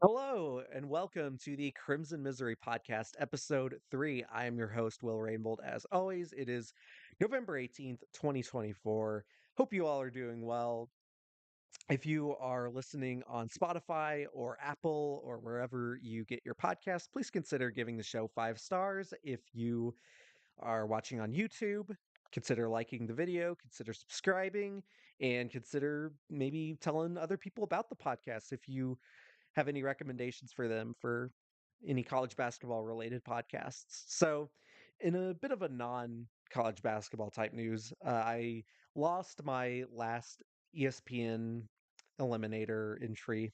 Hello and welcome to the Crimson Misery Podcast, Episode 3. I am your host, Will Rainbold. As always, it is November 18th, 2024. Hope you all are doing well. If you are listening on Spotify or Apple or wherever you get your podcasts, please consider giving the show 5 stars. If you are watching on YouTube, consider liking the video, consider subscribing, and consider maybe telling other people about the podcast if you have any recommendations for them for any college basketball related podcasts. So, in a bit of a non college basketball type news, I lost my last ESPN Eliminator entry.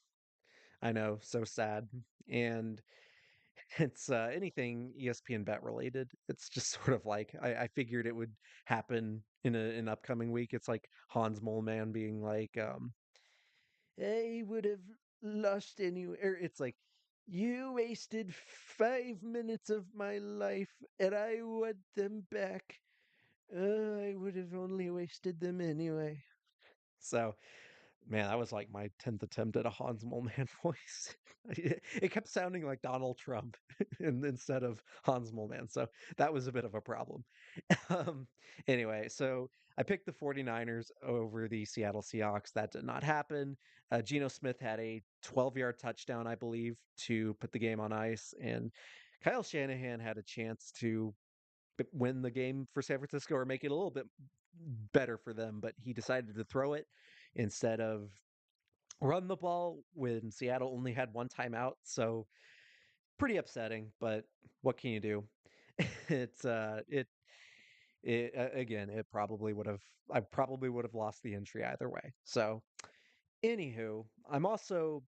I know, so sad. And it's anything ESPN bet related. It's just sort of like I figured it would happen in an upcoming week. It's like Hans Moleman being like, I would have lost anyway. Or it's like, you wasted 5 minutes of my life and I want them back. I would have only wasted them anyway. So, man, that was like my 10th attempt at a Hans Moleman voice. It kept sounding like Donald Trump instead of Hans Moleman. So that was a bit of a problem. Um, anyway, so I picked the 49ers over the Seattle Seahawks. That did not happen. Geno Smith had a 12-yard touchdown, I believe, to put the game on ice. And Kyle Shanahan had a chance to win the game for San Francisco or make it a little bit better for them, but he decided to throw it instead of run the ball when Seattle only had one timeout. So pretty upsetting, but what can you do? it's again, it probably would have I probably would have lost the entry either way. So anywho, I'm also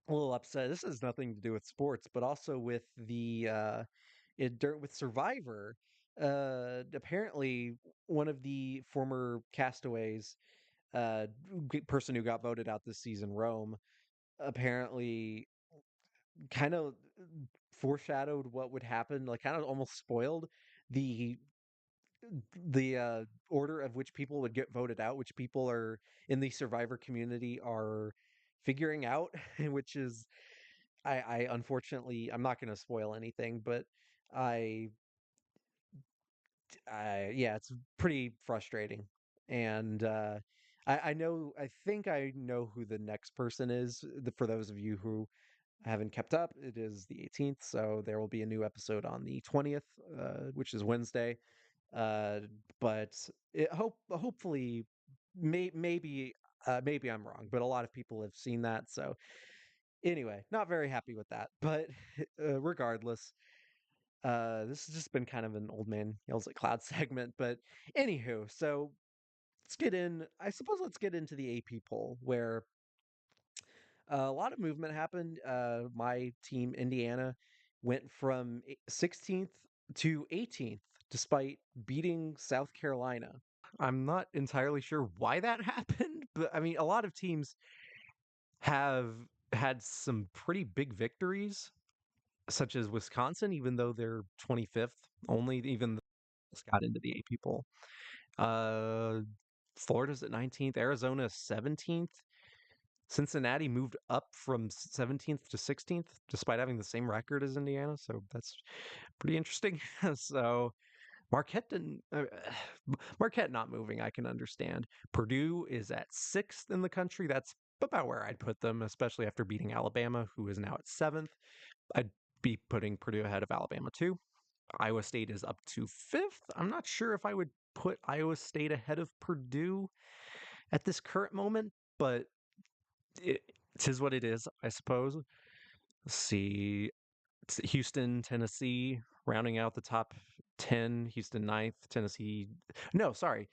a little upset. This has nothing to do with sports, but also with the with Survivor. Apparently, one of the former castaways, person who got voted out this season, Rome, apparently kind of foreshadowed what would happen, like kind of almost spoiled the order of which people would get voted out, which people are in the Survivor community are figuring out, which is I unfortunately I'm not going to spoil anything, but I yeah, it's pretty frustrating. And I think I know who the next person is. For those of you who haven't kept up, it is the 18th, so there will be a new episode on the 20th, which is Wednesday. Uh, but hopefully, maybe I'm wrong, but a lot of people have seen that. So anyway, not very happy with that. But regardless, this has just been kind of an old man yells at cloud segment. But anywho, so let's get in. I suppose let's get into the AP poll where a lot of movement happened. My team, Indiana, went from 16th to 18th despite beating South Carolina. I'm not entirely sure why that happened, but I mean, a lot of teams have had some pretty big victories, such as Wisconsin, even though they're 25th, only even got into the AP poll. Uh, Florida's at 19th, Arizona 17th. Cincinnati moved up from 17th to 16th, despite having the same record as Indiana. So that's pretty interesting. So Marquette didn't. Marquette not moving, I can understand. Purdue is at sixth in the country. That's about where I'd put them, especially after beating Alabama, who is now at seventh. I'd be putting Purdue ahead of Alabama too. Iowa State is up to fifth. I'm not sure if I would put Iowa State ahead of Purdue at this current moment, but it is what it is, I suppose. Let's see. It's Houston, Tennessee, rounding out the top 10. Houston ninth, Tennessee. No, sorry.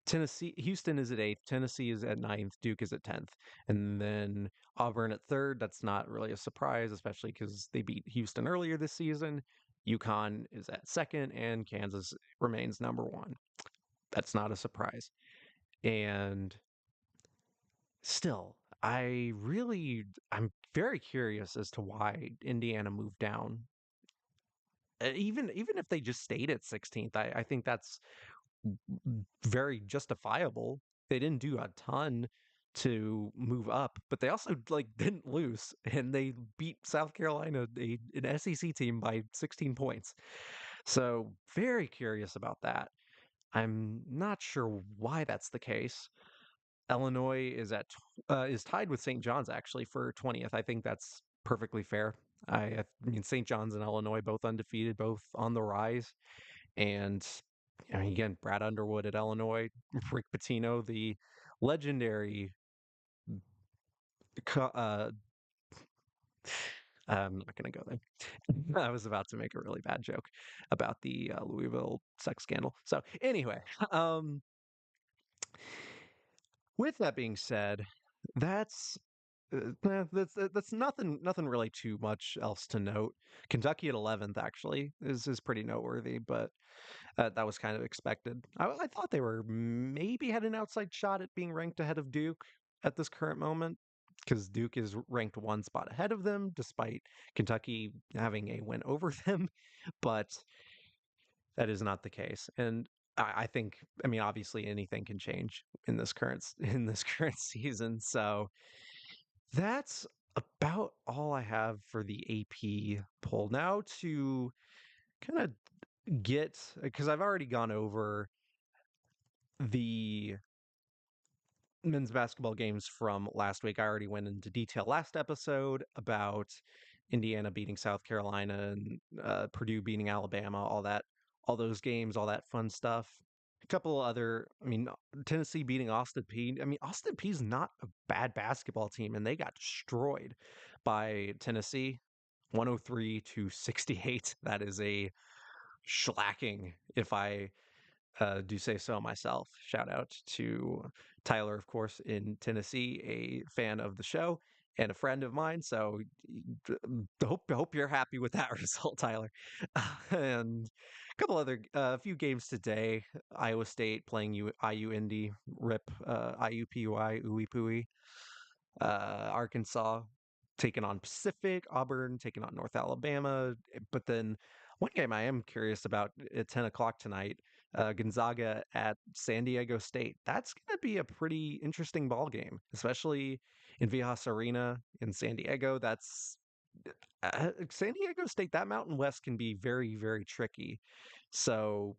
Tennessee, Houston is at eighth, Tennessee is at ninth, Duke is at 10th, and then Auburn at third. That's not really a surprise, especially because they beat Houston earlier this season. UConn is at second, and Kansas remains number one. That's not a surprise. And still, I'm very curious as to why Indiana moved down. Even if they just stayed at 16th, I think that's very justifiable. They didn't do a ton. to move up, but they also like didn't lose, and they beat South Carolina, an SEC team, by 16 points. So very curious about that. I'm not sure why that's the case. Illinois is tied with St. John's actually for 20th. I think that's perfectly fair. I mean, St. John's and Illinois both undefeated, both on the rise. And I mean, again, Brad Underwood at Illinois, Rick Pitino, the legendary. I'm not going to go there. I was about to make a really bad joke about the Louisville sex scandal. So anyway, um, with that being said, that's that's nothing really too much else to note. Kentucky at 11th actually is pretty noteworthy, but that was kind of expected. I thought they were maybe had an outside shot at being ranked ahead of Duke at this current moment, because Duke is ranked one spot ahead of them, despite Kentucky having a win over them. But that is not the case, and I think, I mean, obviously anything can change in this in this current season. So that's about all I have for the AP poll. Now to kind of get, because I've already gone over the men's basketball games from last week. I already went into detail last episode about Indiana beating South Carolina and Purdue beating Alabama, all those games, all that fun stuff. A couple other, I mean, Tennessee beating Austin Peay. I mean, Austin Peay's not a bad basketball team, and they got destroyed by Tennessee, 103-68. That is a shellacking, if I do say so myself. Shout out to Tyler, of course, in Tennessee, a fan of the show and a friend of mine. So hope you're happy with that result, Tyler. And a couple other, a few games today. Iowa State playing IU Indy, rip IUPUI, Ooey Pooey. Arkansas taking on Pacific, Auburn taking on North Alabama. But then one game I am curious about at 10 o'clock tonight, Gonzaga at San Diego State. That's going to be a pretty interesting ball game, especially in Viejas Arena in San Diego. That's San Diego State. That Mountain West can be very, very tricky. So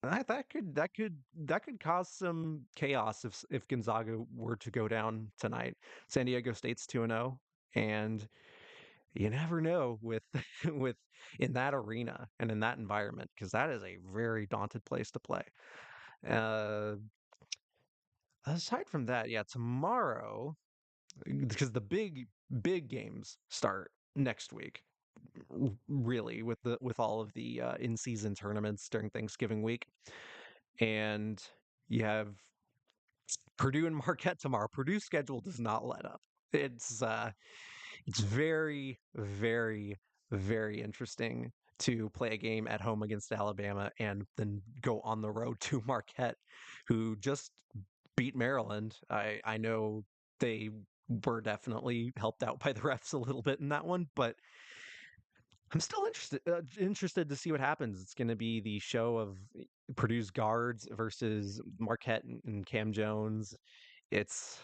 that could cause some chaos if Gonzaga were to go down tonight. San Diego State's 2-0, and you never know with with in that arena and in that environment, because that is a very daunted place to play. Uh, Aside from that, yeah, tomorrow, because the big games start next week, really, with all of the in season tournaments during Thanksgiving week, and you have Purdue and Marquette tomorrow. Purdue's schedule does not let up. It's very, very, very interesting to play a game at home against Alabama and then go on the road to Marquette, who just beat Maryland. I know they were definitely helped out by the refs a little bit in that one, but I'm still interested to see what happens. It's going to be the show of Purdue's guards versus Marquette and Cam Jones. It's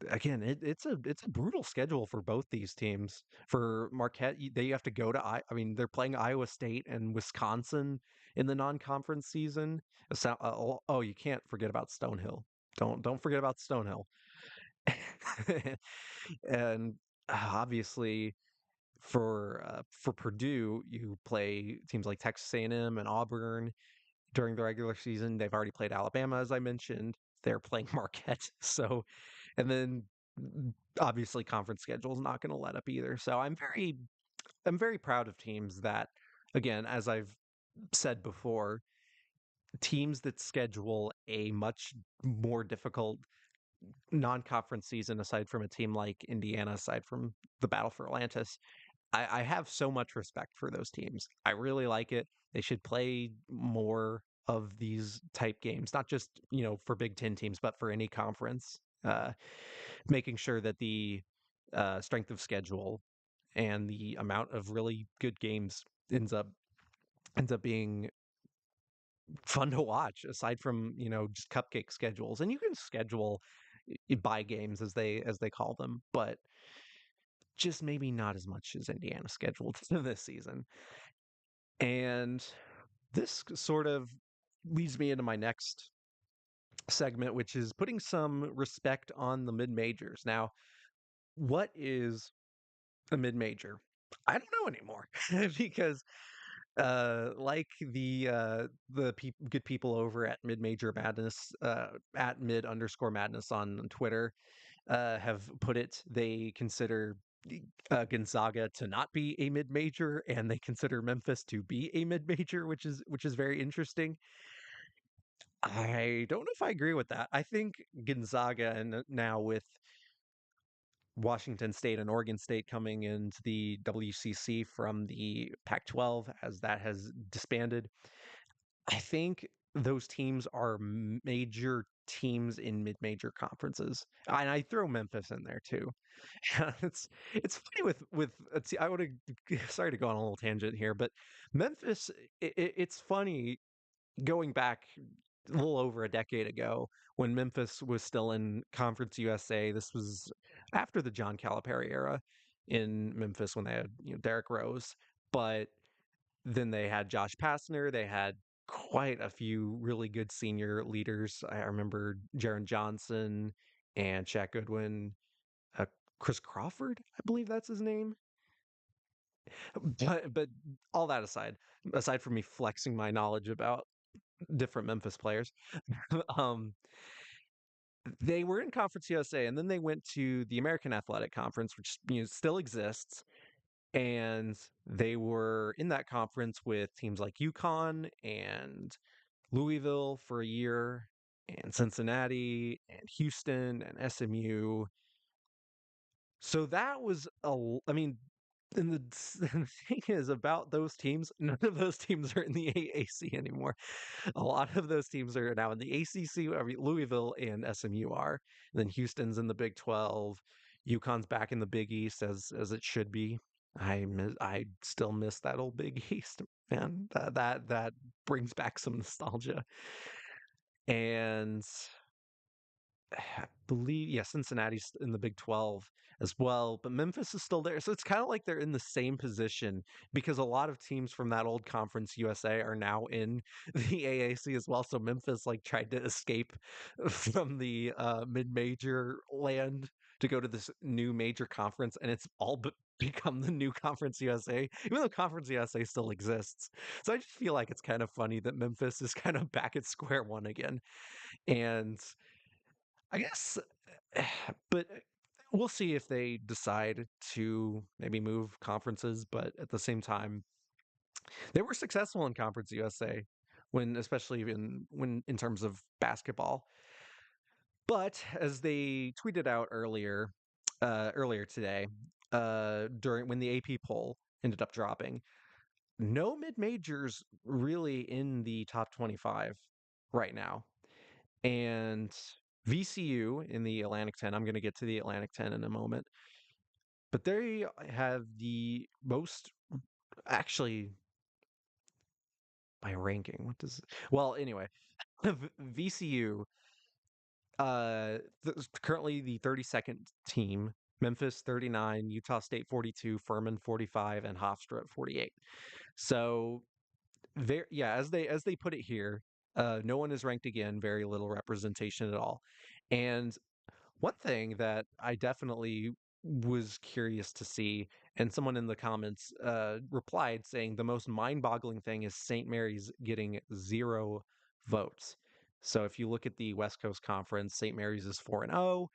again, it's a brutal schedule for both these teams. For Marquette, they have to go to I mean, they're playing Iowa State and Wisconsin in the non-conference season. Oh, you can't forget about Stonehill. Don't forget about Stonehill. And obviously for Purdue, you play teams like Texas A&M and M and Auburn during the regular season. They've already played Alabama, as I mentioned. They're playing Marquette, so and then obviously conference schedule is not going to let up either. So I'm very proud of teams that, again, as I've said before, teams that schedule a much more difficult non-conference season, aside from a team like Indiana, aside from the battle for Atlantis. I have so much respect for those teams. I really like it. They should play more of these type games, not just, for Big Ten teams, but for any conference. Making sure that the strength of schedule and the amount of really good games ends up being fun to watch, aside from just cupcake schedules. And you can schedule buy games as they call them, but just maybe not as much as Indiana scheduled this season. And this sort of leads me into my next segment, which is putting some respect on the mid majors. Now, what is a mid major? I don't know anymore because like the good people over at Mid Major Madness at mid underscore madness on Twitter have put it, they consider Gonzaga to not be a mid major, and they consider Memphis to be a mid major, which is very interesting. I don't know if I agree with that. I think Gonzaga, and now with Washington State and Oregon State coming into the WCC from the Pac-12 as that has disbanded, I think those teams are major teams in mid-major conferences, and I throw Memphis in there too. It's funny with I would sorry to go on a little tangent here, but Memphis, it's funny going back a little over a decade ago when Memphis was still in Conference USA. This was after the John Calipari era in Memphis when they had Derrick Rose, but then they had Josh Pastner. They had quite a few really good senior leaders. I remember Jaron Johnson and Shaq Goodwin, uh, Chris Crawford, I believe that's his name. But all that aside from me flexing my knowledge about different Memphis players, um, they were in Conference USA, and then they went to the American Athletic Conference, which still exists, and they were in that conference with teams like UConn and Louisville for a year, and Cincinnati and Houston and SMU. So that was I mean, and the thing is about those teams, none of those teams are in the AAC anymore. A lot of those teams are now in the ACC. I mean, Louisville and SMU are. And then Houston's in the Big 12. UConn's back in the Big East as it should be. I still miss that old Big East, man. That brings back some nostalgia. And I believe, yeah, Cincinnati's in the Big 12 as well, but Memphis is still there. So it's kind of like they're in the same position because a lot of teams from that old Conference USA are now in the AAC as well. So Memphis like tried to escape from the mid-major land to go to this new major conference, and it's all but become the new Conference USA, even though Conference USA still exists. So I just feel like it's kind of funny that Memphis is kind of back at square one again. And I guess, but we'll see if they decide to maybe move conferences. But at the same time, they were successful in Conference USA when, especially when in terms of basketball. But as they tweeted out earlier today, during when the AP poll ended up dropping, no mid majors really in the top 25 right now. And VCU in the Atlantic 10, I'm going to get to the Atlantic 10 in a moment, but they have the most, actually, by ranking. What does, well, anyway, VCU, currently the 32nd team, Memphis 39, Utah State 42, Furman 45, and Hofstra at 48. So, yeah, as they put it here, no one is ranked again, very little representation at all. And one thing that I definitely was curious to see, and someone in the comments replied saying the most mind-boggling thing is St. Mary's getting 0 votes. So if you look at the West Coast Conference, St. Mary's is 4-0.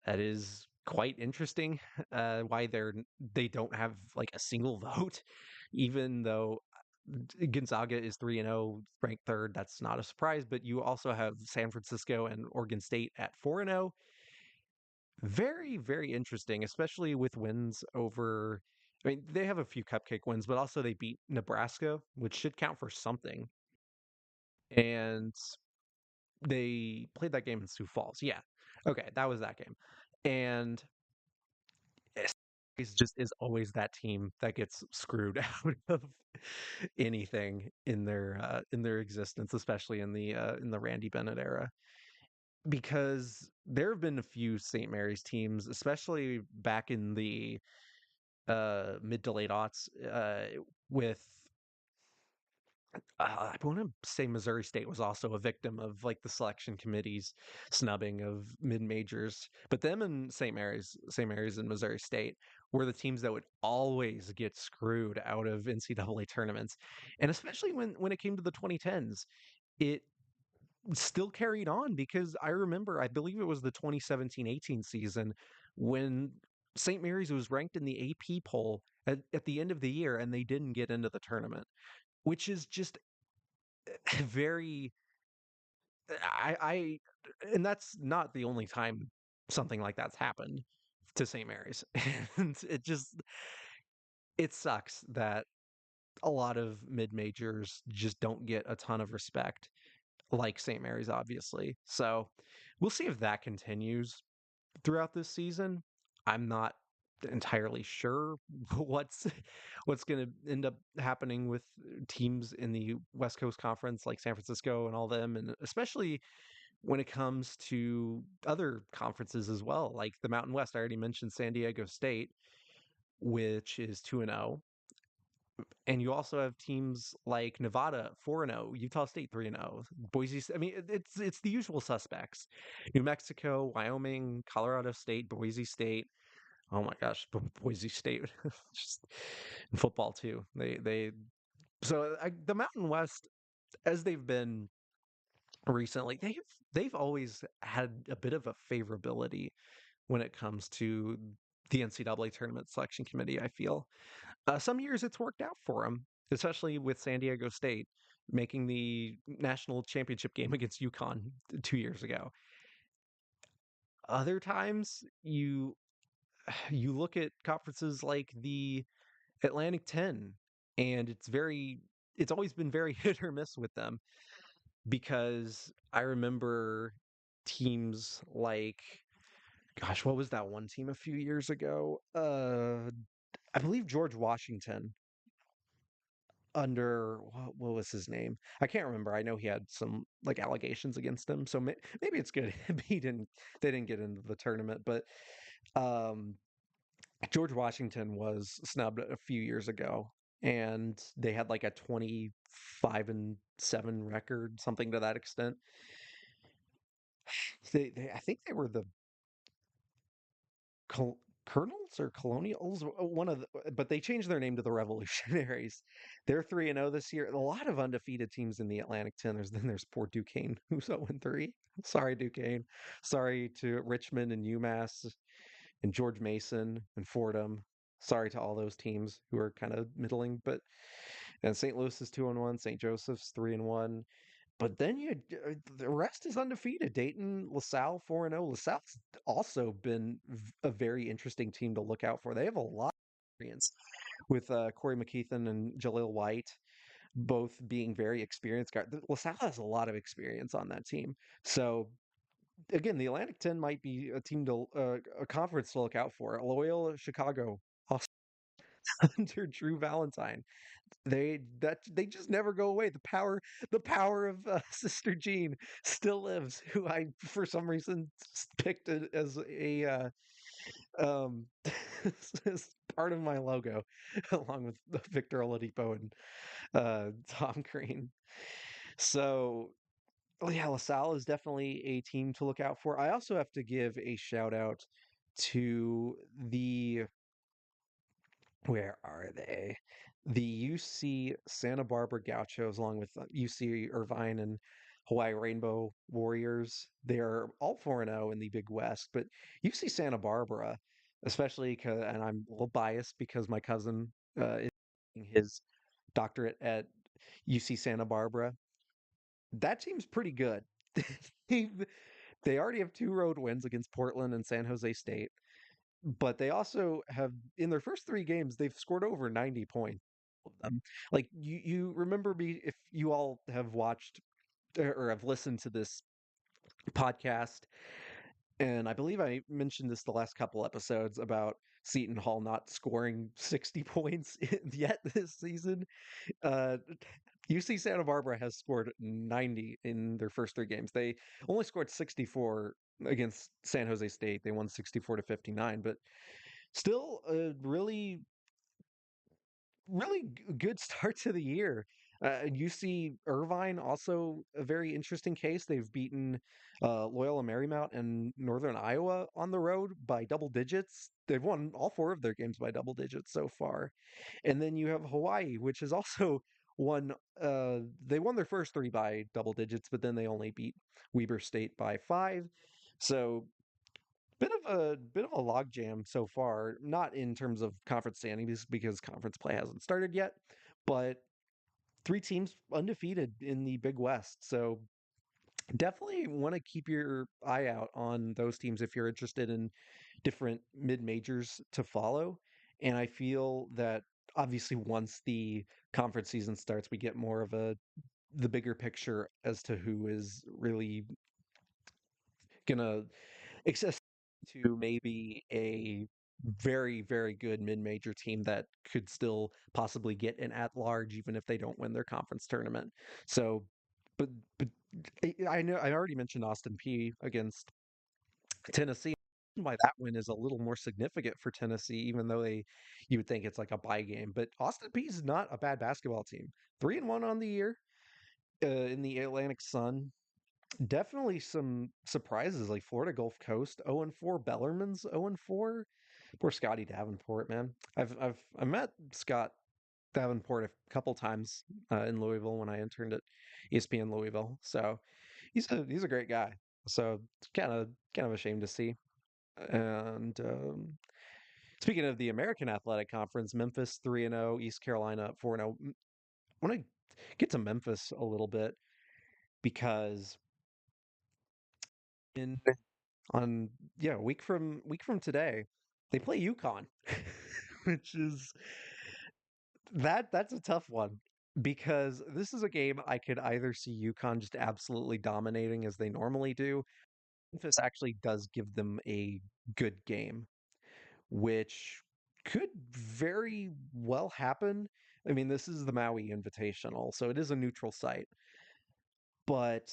That is quite interesting. Why they don't have like a single vote, even though Gonzaga is 3-0, ranked third. That's not a surprise. But you also have San Francisco and Oregon State at 4-0. Very, very interesting, especially with wins over. I mean, they have a few cupcake wins, but also they beat Nebraska, which should count for something. And they played that game in Sioux Falls. Yeah. Okay, that was that game. And it's just is always that team that gets screwed out of anything in their existence, especially in the Randy Bennett era. because there have been a few St. Mary's teams, especially back in the mid to late aughts, with I want to say Missouri State was also a victim of like the selection committee's snubbing of mid majors, but them and St. Mary's and Missouri State were the teams that would always get screwed out of NCAA tournaments, and especially when it came to the 2010s, it still carried on because I remember, I believe it was the 2017-18 season when St. Mary's was ranked in the AP poll at the end of the year and they didn't get into the tournament, which is just very I and that's not the only time something like that's happened to St. Mary's. And it sucks that a lot of mid majors just don't get a ton of respect like St. Mary's, obviously. So we'll see if that continues throughout this season. I'm not entirely sure what's what's going to end up happening with teams in the West Coast Conference like San Francisco and all them, and especially when it comes to other conferences as well, like the Mountain West. I already mentioned San Diego State, which is 2-0, and you also have teams like Nevada 4-0, Utah State 3-0, Boise. I mean, it's the usual suspects: New Mexico, Wyoming, Colorado State, Boise State. Oh my gosh, Boise State, just in football too. The Mountain West, as they've been recently, they've always had a bit of a favorability when it comes to the NCAA tournament selection committee. I feel some years it's worked out for them, especially with San Diego State making the national championship game against UConn 2 years ago. Other times, you look at conferences like the Atlantic 10, and it's always been very hit or miss with them because I remember teams like, gosh, what was that one team a few years ago? I believe George Washington under what was his name? I can't remember. I know he had some like allegations against him, so maybe it's good he didn't they didn't get into the tournament. But um, George Washington was snubbed a few years ago, and they had like a 25-7 record, something to that extent. I think they were the Colonels or Colonials, one of but they changed their name to the Revolutionaries. They're 3-0 this year. A lot of undefeated teams in the Atlantic 10. There's poor Duquesne, who's 0-3. Sorry, Duquesne. Sorry to Richmond and UMass and George Mason and Fordham. Sorry to all those teams who are kind of middling, but and St. Louis is 2-1, St. Joseph's 3-1. But then the rest is undefeated. Dayton, LaSalle 4-0. LaSalle's also been a very interesting team to look out for. They have a lot of experience with Corey McKeithen and Jaleel White, both being very experienced guys. LaSalle has a lot of experience on that team. So again, the Atlantic 10 might be a conference to look out for. Loyola Chicago also under Drew Valentine. They just never go away. The power of Sister Jean still lives, who I for some reason picked as a um as part of my logo, along with Victor Oladipo and Tom Green. So yeah, LaSalle is definitely a team to look out for. I also have to give a shout out to the where are they? The UC Santa Barbara Gauchos, along with UC Irvine and Hawaii Rainbow Warriors. They're all 4-0 in the Big West, but UC Santa Barbara, especially, and I'm a little biased because my cousin is getting his doctorate at UC Santa Barbara. That team's pretty good. They've- They already have two road wins against Portland and San Jose State, but they also have in their first three games they've scored over 90 points of them. Like you remember me if you all have watched or have listened to this podcast, and I believe I mentioned this the last couple episodes about Seton Hall not scoring 60 points yet this season. Uh, UC Santa Barbara has scored 90 in their first three games. They only scored 64 against San Jose State. They won 64 to 59, but still a really good start to the year. You see Irvine also a very interesting case. They've beaten Loyola Marymount and Northern Iowa on the road by double digits. They've won all four of their games by double digits so far. And then you have Hawaii, which is also won. They won their first three by double digits, but then they only beat Weber State by five. So bit of a logjam so far, not in terms of conference standings because conference play hasn't started yet, but three teams undefeated in the Big West. So definitely want to keep your eye out on those teams if you're interested in different mid majors to follow. And I feel that obviously once the conference season starts, we get more of a the bigger picture as to who is really gonna access to maybe a very good mid-major team that could still possibly get an at-large even if they don't win their conference tournament. So, but I know I already mentioned Austin P against Tennessee. Why that win is a little more significant for Tennessee, even though you would think it's like a bye game. But Austin P is not a bad basketball team. 3-1 on the year in the Atlantic Sun. Definitely some surprises like Florida Gulf Coast 0-4, Bellarmine's 0-4. Poor Scotty Davenport, man. I met Scott Davenport a couple times in Louisville when I interned at ESPN Louisville. So he's a great guy. So it's kind of a shame to see. And speaking of the American Athletic Conference, Memphis 3-0, East Carolina 4-0. I want to get to Memphis a little bit because in on yeah week from today they play UConn, which is that's a tough one because this is a game I could either see UConn just absolutely dominating as they normally do. Memphis actually does give them a good game, which could very well happen. I mean, this is the Maui Invitational, so it is a neutral site, but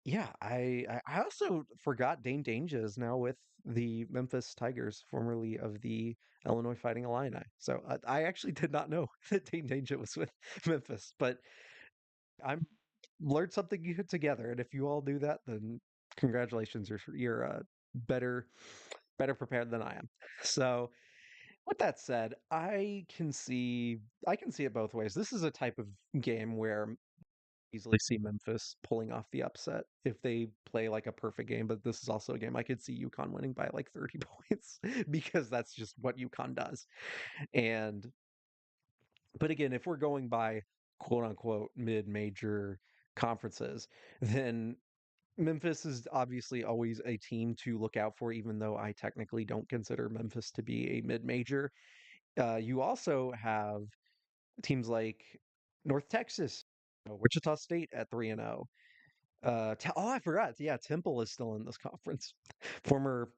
yeah, I also forgot Dane Danger is now with the Memphis Tigers, formerly of the Illinois Fighting Illini. So I actually did not know that Dane Danger was with Memphis, but I'm learned something together. And if you all do that, then congratulations, you're better prepared than I am. So with that said, I can see it both ways. This is a type of game where easily see Memphis pulling off the upset if they play like a perfect game. But this is also a game I could see UConn winning by like 30 points because that's just what UConn does. And but again, if we're going by quote unquote mid-major conferences, then Memphis is obviously always a team to look out for, even though I technically don't consider Memphis to be a mid-major. You also have teams like North Texas, Wichita State at 3-0. I forgot. Yeah, Temple is still in this conference. Former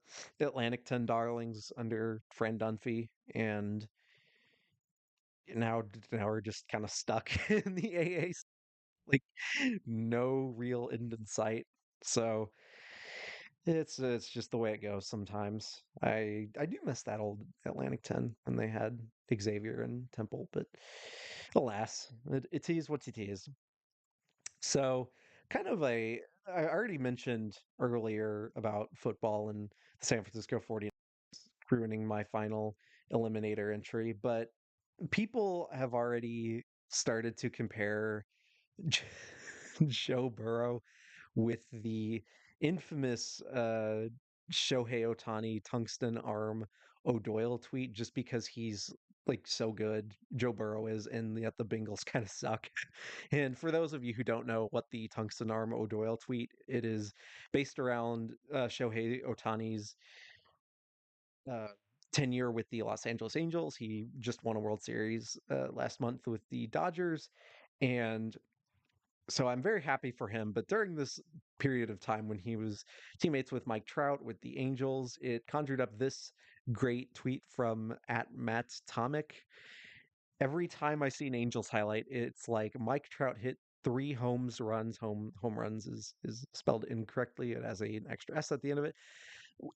Atlantic 10 Darlings under Fran Dunphy, and now we're just kind of stuck in the AA. Like no real end in sight. So it's just the way it goes sometimes. I do miss that old Atlantic 10 when they had Xavier and Temple, but alas, it is what it is. So, kind of I already mentioned earlier about football and the San Francisco 49ers ruining my final eliminator entry, but people have already started to compare J- Joe Burrow with the infamous Shohei Ohtani tungsten arm O'Doyle tweet just because he's like so good. Joe Burrow is, and yet the Bengals kind of suck. And for those of you who don't know what the tungsten arm O'Doyle tweet, it is based around Shohei Ohtani's uh, tenure with the Los Angeles Angels. He just won a World Series last month with the Dodgers, and so I'm very happy for him. But during this period of time when he was teammates with Mike Trout with the Angels, it conjured up this great tweet from at Matt Tomic. every time I see an Angels highlight, it's like Mike Trout hit three homes runs. Home runs is spelled incorrectly. It has an extra S at the end of it,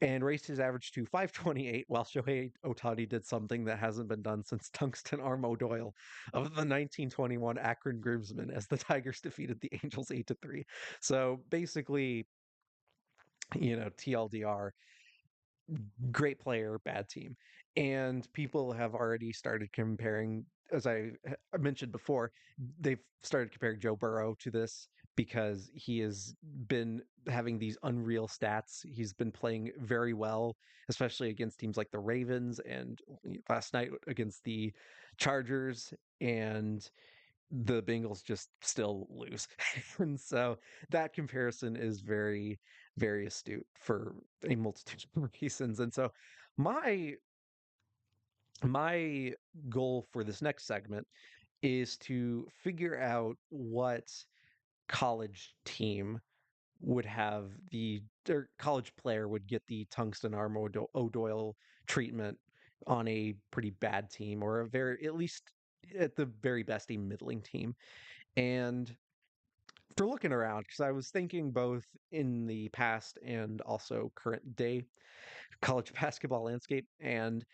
and raised his average to 528, while Shohei Ohtani did something that hasn't been done since Tungsten Arm O'Doyle of the 1921 Akron Groomsmen as the Tigers defeated the Angels 8-3. So basically, TLDR, great player, bad team. And people have already started comparing, as I mentioned before, they've started comparing Joe Burrow to this because he has been having these unreal stats. He's been playing very well, especially against teams like the Ravens and last night against the Chargers. And the Bengals just still lose. And so that comparison is very, very astute for a multitude of reasons. And so my my goal for this next segment is to figure out what college team would have the or college player would get the tungsten arm O'Doyle treatment on a pretty bad team or a very at least at the very best a middling team. And for looking around, because I was thinking both in the past and also current day college basketball landscape, and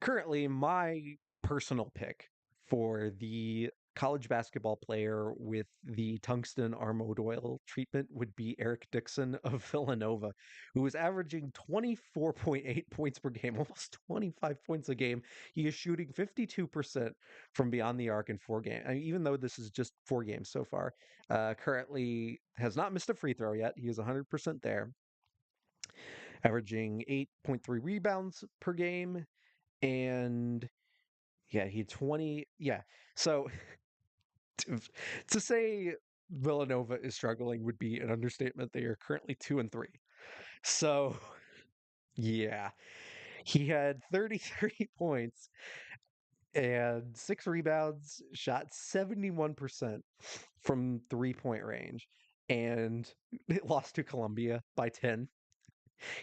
currently my personal pick for the college basketball player with the tungsten armod oil treatment would be Eric Dixon of Villanova, who is averaging 24.8 points per game, almost 25 points a game. He is shooting 52% from beyond the arc in 4 games. I mean, even though this is just 4 games so far, currently has not missed a free throw yet. He is 100% there, averaging 8.3 rebounds per game. And yeah, he had 20. Yeah. So to, to say Villanova is struggling would be an understatement. They are currently 2-3. So yeah, he had 33 points and 6 rebounds, shot 71% from 3-point range, and it lost to Columbia by 10.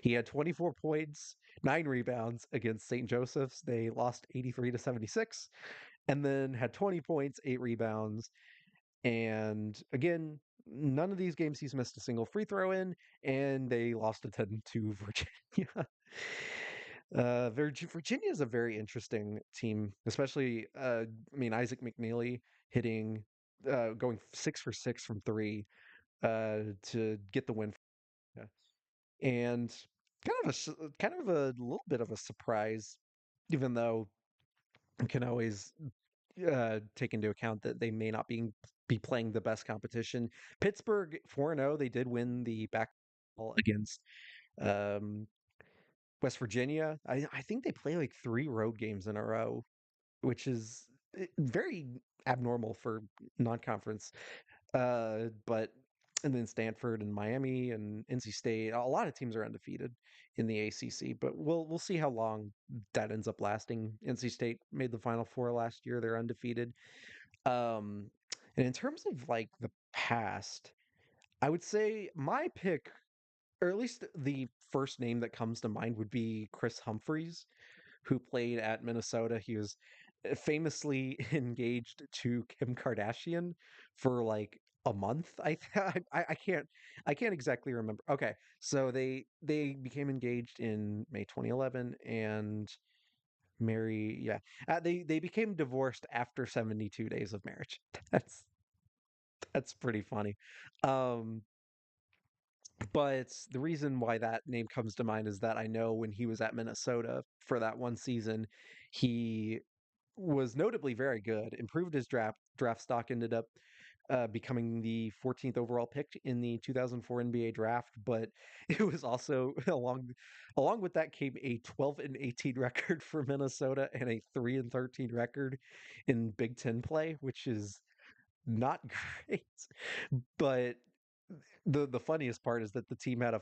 He had 24 points, 9 rebounds against St. Joseph's. They lost 83-76, and then had 20 points, 8 rebounds. And again, none of these games he's missed a single free throw in, and they lost a 10 to Virginia. Virginia is a very interesting team, especially, I mean, Isaac McNeely hitting, going 6 for 6 from three to get the win. Yeah. And kind of a little bit of a surprise, even though you can always take into account that they may not be playing the best competition. Pittsburgh 4-0, they did win the back against um, West Virginia. I think they play like 3 road games in a row, which is very abnormal for non-conference. But and then Stanford and Miami and NC State, a lot of teams are undefeated in the ACC, but we'll see how long that ends up lasting. NC State made the Final Four last year; they're undefeated. Um, and in terms of like the past, I would say my pick, or at least the first name that comes to mind, would be Chris Humphreys, who played at Minnesota. He was famously engaged to Kim Kardashian for like a month. I can't exactly remember. Okay, so they became engaged in May 2011 and they became divorced after 72 days of marriage. That's that's pretty funny. Um, but the reason why that name comes to mind is that I know when he was at Minnesota for that one season, he was notably very good, improved his draft stock, ended up becoming the 14th overall pick in the 2004 NBA draft. But it was also along with that came a 12-18 record for Minnesota and a 3-13 record in Big Ten play, which is not great. But the funniest part is that the team had a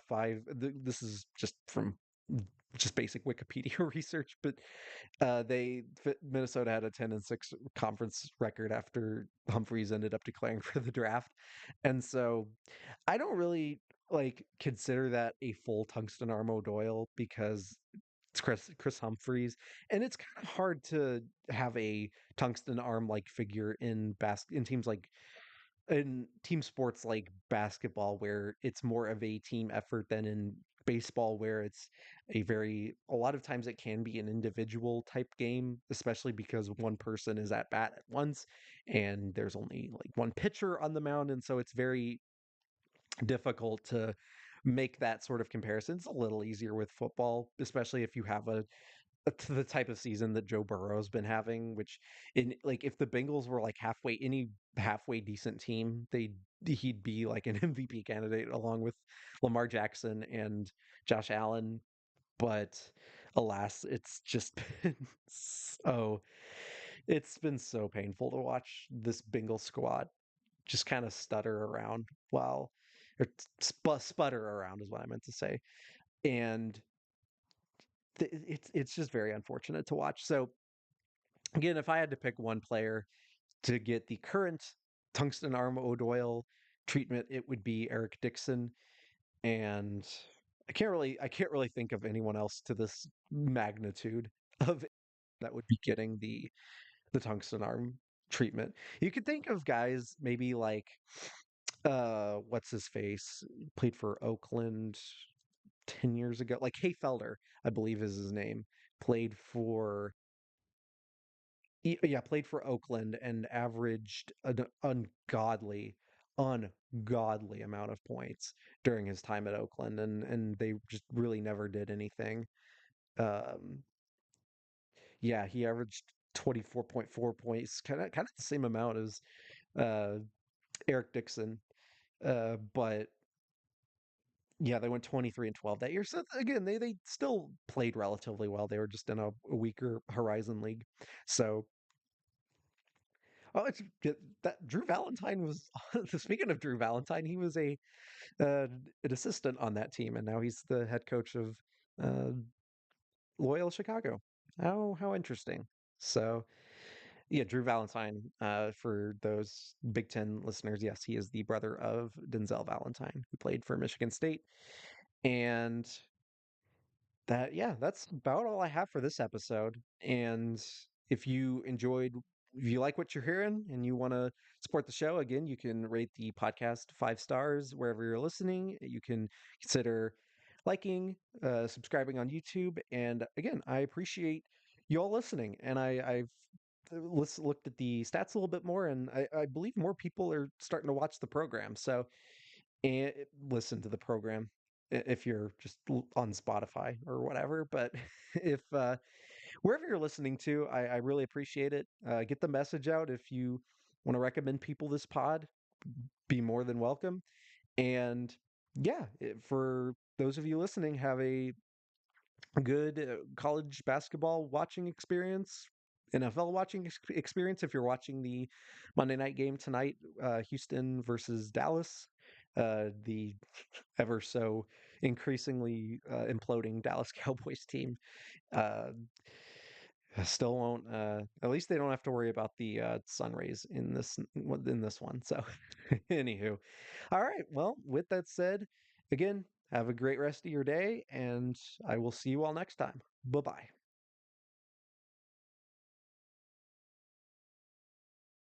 this is just from just basic Wikipedia research, but Minnesota had a 10-6 conference record after Humphreys ended up declaring for the draft. And so I don't really like consider that a full tungsten arm O'Doyle because It's Chris Humphreys, and it's kind of hard to have a tungsten arm like figure in teams like in team sports like basketball, where it's more of a team effort than in baseball, where it's a lot of times it can be an individual type game, especially because one person is at bat at once and there's only like one pitcher on the mound, and so it's very difficult to make that sort of comparison. It's a little easier with football, especially if you have to the type of season that Joe Burrow's been having, which in like if the Bengals were like any halfway decent team, he'd be like an MVP candidate along with Lamar Jackson and Josh Allen. But alas, so it's been so painful to watch this Bengal squad just kind of stutter around while or sputter around is what I meant to say. And it's just very unfortunate to watch. So again, if I had to pick one player to get the current tungsten arm O'Doyle treatment, it would be Eric Dixon. And I can't really think of anyone else to this magnitude of that would be getting the tungsten arm treatment. You could think of guys maybe like what's his face played for Oakland 10 years ago, like Hay Felder, I believe is his name, played for yeah, played for Oakland and averaged an ungodly amount of points during his time at Oakland, and they just really never did anything. Um, yeah, he averaged 24.4 points, kind of the same amount as uh, Eric Dixon. But yeah, they went 23-12 that year. So again, they still played relatively well. They were just in a weaker Horizon League. So oh, that Drew Valentine was speaking of Drew Valentine, he was an assistant on that team, and now he's the head coach of uh, Loyal Chicago. How interesting. So yeah, Drew Valentine. For those Big Ten listeners, yes, he is the brother of Denzel Valentine, who played for Michigan State, and yeah, that's about all I have for this episode. And if you enjoyed, if you like what you're hearing and you want to support the show, again, you can rate the podcast 5 stars wherever you're listening. You can consider liking, subscribing on YouTube. And again, I appreciate you all listening. And I've looked at the stats a little bit more, and I believe more people are starting to watch the program. So and listen to the program if you're just on Spotify or whatever. But if wherever you're listening to, I really appreciate it. Get the message out. If you want to recommend people this pod, be more than welcome. And yeah, for those of you listening, have a good college basketball watching experience. NFL watching experience if you're watching the Monday night game tonight, Houston versus Dallas, the ever so increasingly imploding Dallas Cowboys team. Uh, still won't. At least they don't have to worry about the sun rays in this one. So, anywho, all right. Well, with that said, again, have a great rest of your day, and I will see you all next time. Bye bye.